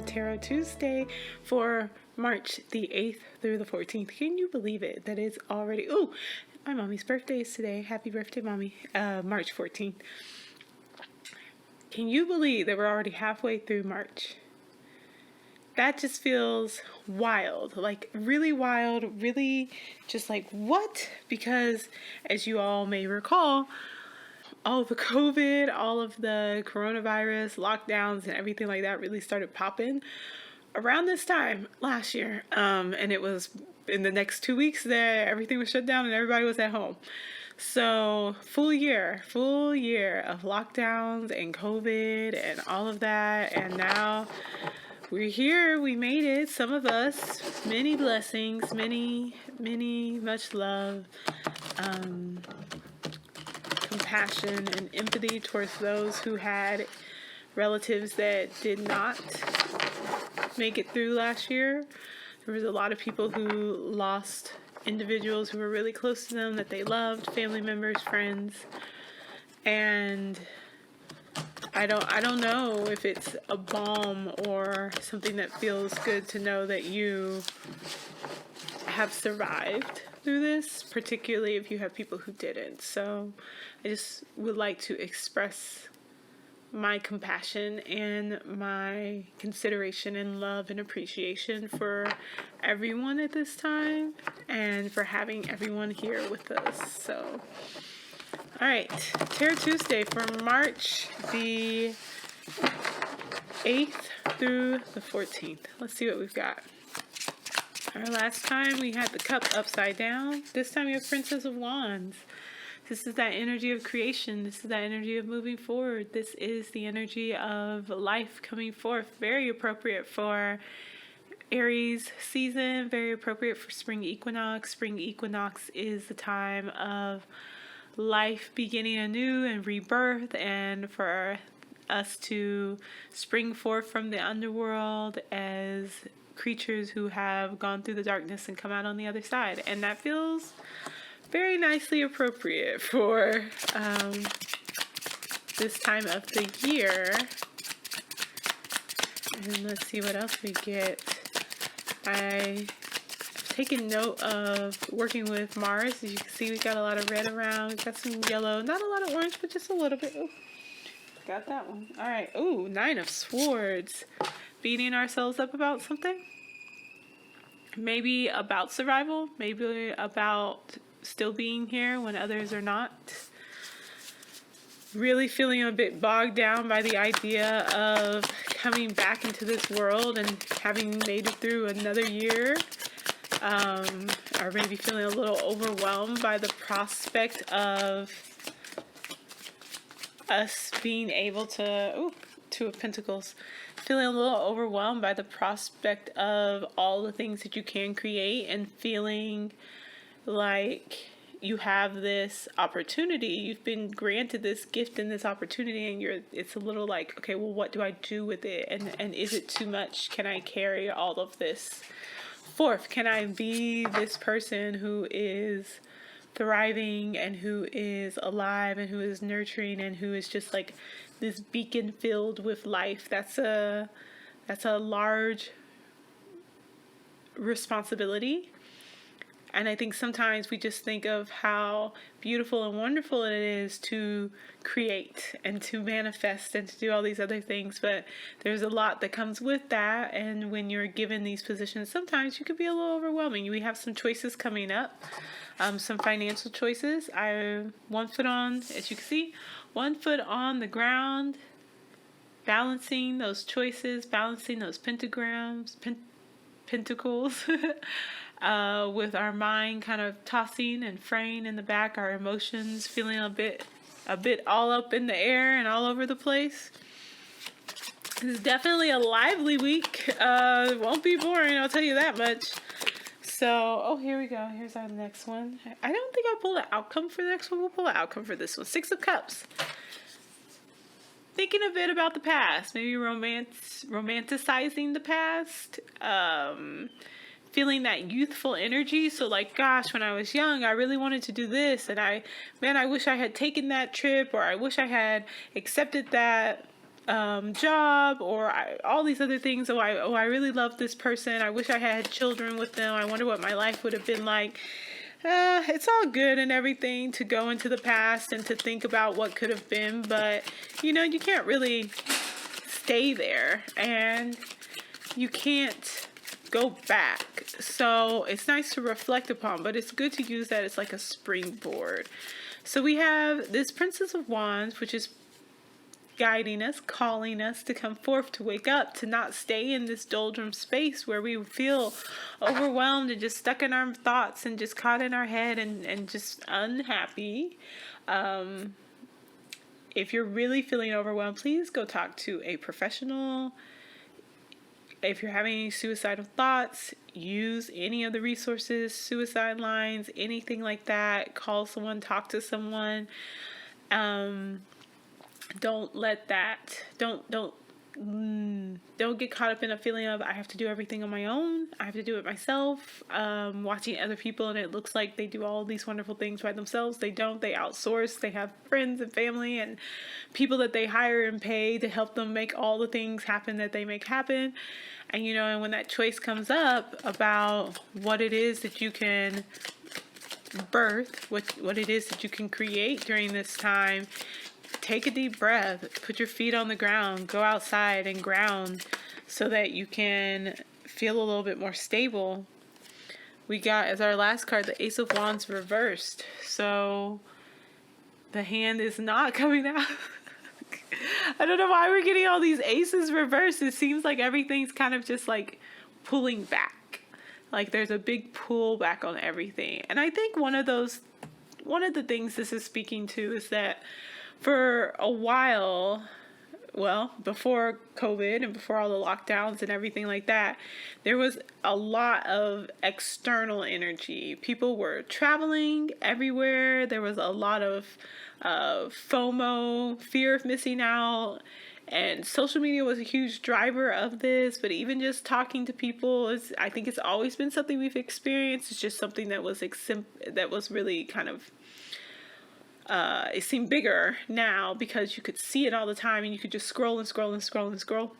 Tarot Tuesday for March the 8th through the 14th. Can you believe it? That is already... Oh, my mommy's birthday is today. Happy birthday, mommy. March 14th. Can you believe that we're already halfway through March? That just feels wild, like really wild, really just like what? Because as you all may recall, all of the COVID, all of the coronavirus lockdowns and everything like that really started popping around this time last year. And it was in the next 2 weeks that everything was shut down and everybody was at home. So full year of lockdowns and COVID and all of that. And now we're here. We made it. Some of us. Many blessings. Many, much love. Compassion and empathy towards those who had relatives that did not make it through last year. There was a lot of people who lost individuals who were really close to them that they loved, family members, friends. And I don't know if it's a balm or something that feels good to know that you have survived through this, particularly if you have people who didn't. So I just would like to express my compassion and my consideration and love and appreciation for everyone at this time and for having everyone here with us. So all right, Tarot Tuesday for March the 8th through the 14th. Let's see what we've got. Our last time we had the cup upside down. This time we have Princess of Wands. This is that energy of creation. This is that energy of moving forward. This is the energy of life coming forth. Very appropriate for Aries season. Very appropriate for spring equinox. Spring equinox is the time of life beginning anew and rebirth, and for us to spring forth from the underworld as creatures who have gone through the darkness and come out on the other side. And that feels very nicely appropriate for this time of the year. And let's see what else we get. I've taken note of working with Mars. As you can see, we got a lot of red around. We got some yellow, not a lot of orange, but just a little bit. Ooh, got that one. All right. Ooh, 9 of Swords. Beating ourselves up about something. Maybe about survival. Maybe about still being here when others are not. Really feeling a bit bogged down by the idea of coming back into this world and having made it through another year. Or maybe feeling a little overwhelmed by the prospect of us being able to, ooh, 2 of Pentacles, feeling a little overwhelmed by the prospect of all the things that you can create and feeling like you have this opportunity. You've been granted this gift and this opportunity, and it's a little like, okay, well, what do I do with it? And is it too much? Can I carry all of this forth? Can I be this person who is thriving and who is alive and who is nurturing and who is just like this beacon filled with life? That's a large responsibility. And I think sometimes we just think of how beautiful and wonderful it is to create and to manifest and to do all these other things. But there's a lot that comes with that. And when you're given these positions, sometimes you could be a little overwhelming. We have some choices coming up, some financial choices. I'm 1 foot on, as you can see, 1 foot on the ground, balancing those choices, balancing those pentacles. With our mind kind of tossing and fraying in the back, our emotions feeling a bit all up in the air and all over the place. It's definitely a lively week. It won't be boring, I'll tell you that much. So, oh, here we go. Here's our next one. I don't think I pulled an outcome for the next one. We'll pull an outcome for this one. 6 of Cups. Thinking a bit about the past. Maybe romanticizing the past. Feeling that youthful energy. So like, gosh, when I was young, I really wanted to do this. And I wish I had taken that trip, or I wish I had accepted that job, or all these other things. I really love this person. I wish I had children with them. I wonder what my life would have been like. It's all good and everything to go into the past and to think about what could have been, but you can't really stay there, and you can't go back. So it's nice to reflect upon, but it's good to use that as like a springboard. So we have this Princess of Wands, which is guiding us, calling us to come forth, to wake up, to not stay in this doldrum space where we feel overwhelmed and just stuck in our thoughts and just caught in our head and just unhappy. If you're really feeling overwhelmed, please go talk to a professional. If you're having any suicidal thoughts, use any of the resources, suicide lines, anything like that. Call someone, talk to someone. Don't let that, don't get caught up in a feeling of I have to do everything on my own. I have to do it myself. Watching other people and it looks like they do all these wonderful things by themselves. They don't. They outsource. They have friends and family and people that they hire and pay to help them make all the things happen that they make happen. And and when that choice comes up about what it is that you can birth, what it is that you can create during this time, take a deep breath, put your feet on the ground, go outside and ground so that you can feel a little bit more stable. We got as our last card the Ace of Wands reversed. So the hand is not coming out. I don't know why we're getting all these aces reversed. It seems like everything's kind of just like pulling back. Like there's a big pull back on everything. And I think one of the things this is speaking to is that for a while, well, before COVID and before all the lockdowns and everything like that, there was a lot of external energy. People were traveling everywhere. There was a lot of FOMO, fear of missing out. And social media was a huge driver of this. But even just talking to people, I think it's always been something we've experienced. It's just something that was really kind of it seemed bigger now because you could see it all the time and you could just scroll and scroll and scroll and scroll.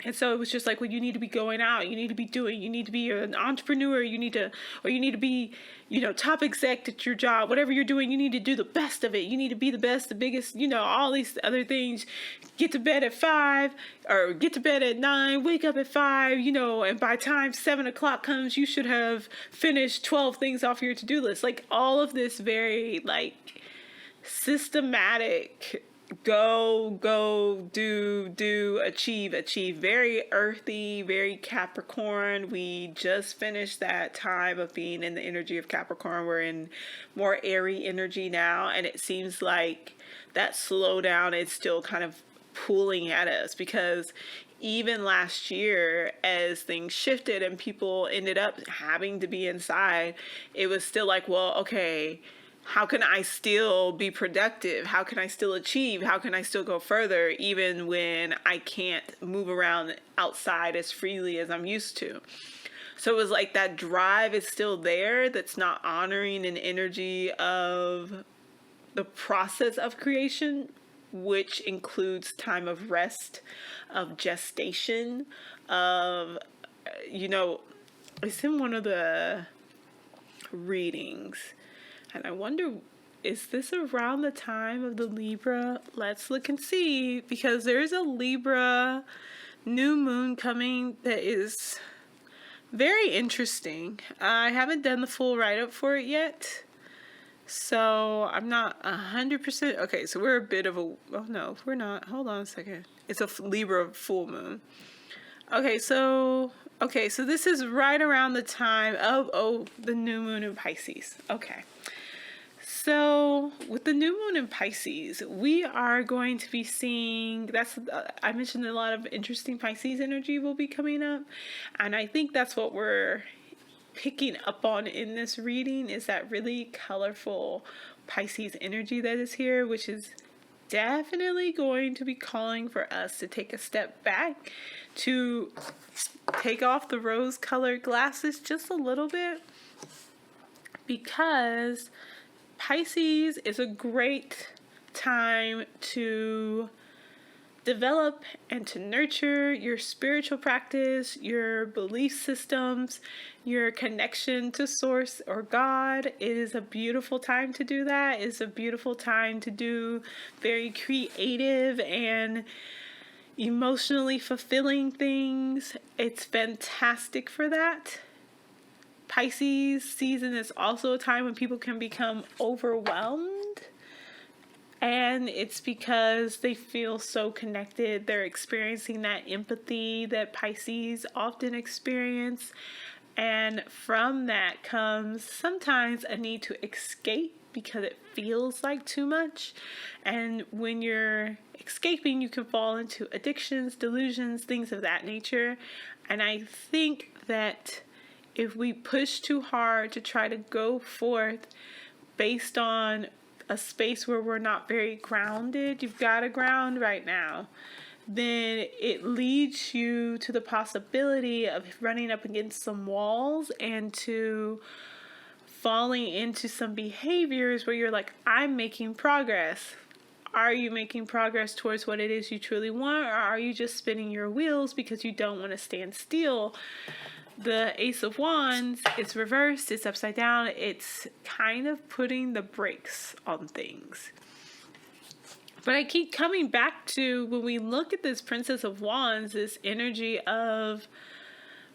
And so it was just like, well, you need to be going out, you need to be doing, you need to be an entrepreneur, you need to be, top exec at your job, whatever you're doing, you need to do the best of it. You need to be the best, the biggest, all these other things. Get to bed at 5 or get to bed at 9, wake up at 5, and by time 7 o'clock comes, you should have finished 12 things off your to-do list. Like all of this very systematic, go, do, achieve. Very earthy, very Capricorn. We just finished that time of being in the energy of Capricorn. We're in more airy energy now, and it seems like that slowdown is still kind of pulling at us because even last year, as things shifted and people ended up having to be inside, it was still like, well, okay, how can I still be productive? How can I still achieve? How can I still go further even when I can't move around outside as freely as I'm used to? So it was like that drive is still there that's not honoring an energy of the process of creation, which includes time of rest, of gestation, of, it's in one of the readings. And I wonder, is this around the time of the Libra? Let's look and see, because there's a Libra new moon coming that is very interesting. I haven't done the full write-up for it yet, so I'm not 100%. Okay, so we're a bit of a, oh no, we're not. Hold on a second. It's a Libra full moon. Okay, so this is right around the time of, the new moon in Pisces. Okay. So with the new moon in Pisces, we are going to be seeing, I mentioned a lot of interesting Pisces energy will be coming up. And I think that's what we're picking up on in this reading, is that really colorful Pisces energy that is here, which is definitely going to be calling for us to take a step back, to take off the rose-colored glasses just a little bit, because Pisces is a great time to develop and to nurture your spiritual practice, your belief systems, your connection to Source or God. It is a beautiful time to do that. It's a beautiful time to do very creative and emotionally fulfilling things. It's fantastic for that. Pisces season is also a time when people can become overwhelmed. And it's because they feel so connected. They're experiencing that empathy that Pisces often experience. And from that comes sometimes a need to escape because it feels like too much. And when you're escaping, you can fall into addictions, delusions, things of that nature. And I think that if we push too hard to try to go forth based on a space where we're not very grounded, you've got to ground right now, then it leads you to the possibility of running up against some walls and to falling into some behaviors where you're like, I'm making progress. Are you making progress towards what it is you truly want, or are you just spinning your wheels because you don't want to stand still? The Ace of Wands, it's reversed, it's upside down, it's kind of putting the brakes on things. But I keep coming back to, when we look at this Princess of Wands, this energy of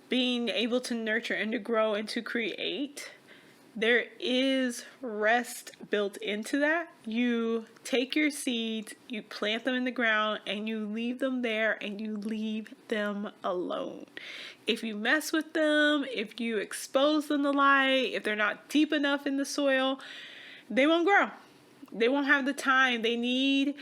being able to nurture and to grow and to create, there is rest built into that. You take your seeds, you plant them in the ground, and you leave them there, and you leave them alone. If you mess with them, if you expose them to light, if they're not deep enough in the soil, they won't grow. They won't have the time. They need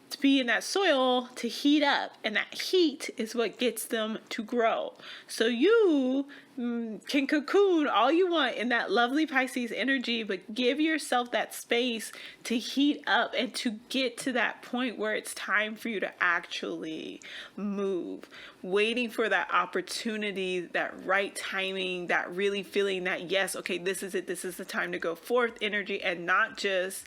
to be in that soil to heat up, and that heat is what gets them to grow. So you can cocoon all you want in that lovely Pisces energy, but give yourself that space to heat up and to get to that point where it's time for you to actually move. Waiting for that opportunity, that right timing, that really feeling that, yes, okay, this is it, this is the time to go forth energy, and not just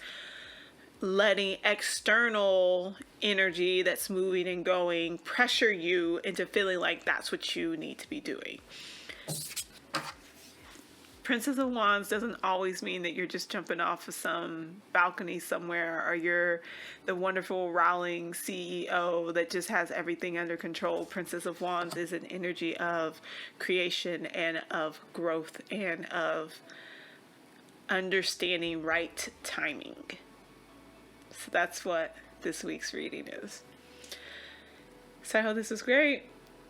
letting external energy that's moving and going pressure you into feeling like that's what you need to be doing. Princess of Wands doesn't always mean that you're just jumping off of some balcony somewhere, or you're the wonderful Rowling CEO that just has everything under control. Princess of Wands is an energy of creation and of growth and of understanding right timing. So that's what this week's reading is. So I hope this was great.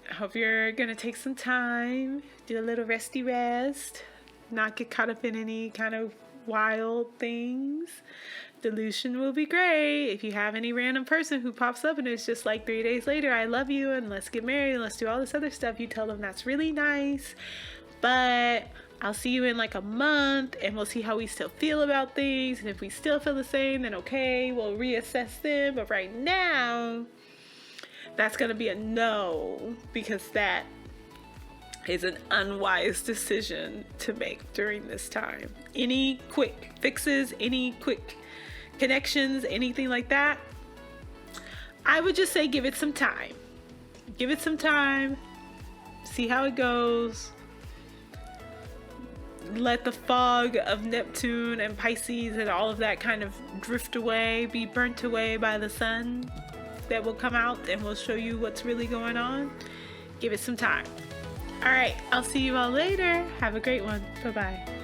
I hope you're going to take some time, do a little resty rest, not get caught up in any kind of wild things. Delusion will be great. If you have any random person who pops up and it's just like 3 days later, I love you and let's get married and let's do all this other stuff, you tell them that's really nice, but I'll see you in like a month and we'll see how we still feel about things. And if we still feel the same, then okay, we'll reassess them. But right now, that's going to be a no, because that is an unwise decision to make during this time. Any quick fixes, any quick connections, anything like that, I would just say give it some time. Give it some time. See how it goes. Let the fog of Neptune and Pisces and all of that kind of drift away, be burnt away by the sun that will come out and will show you what's really going on. Give it some time. All right, I'll see you all later. Have a great one. Bye-bye.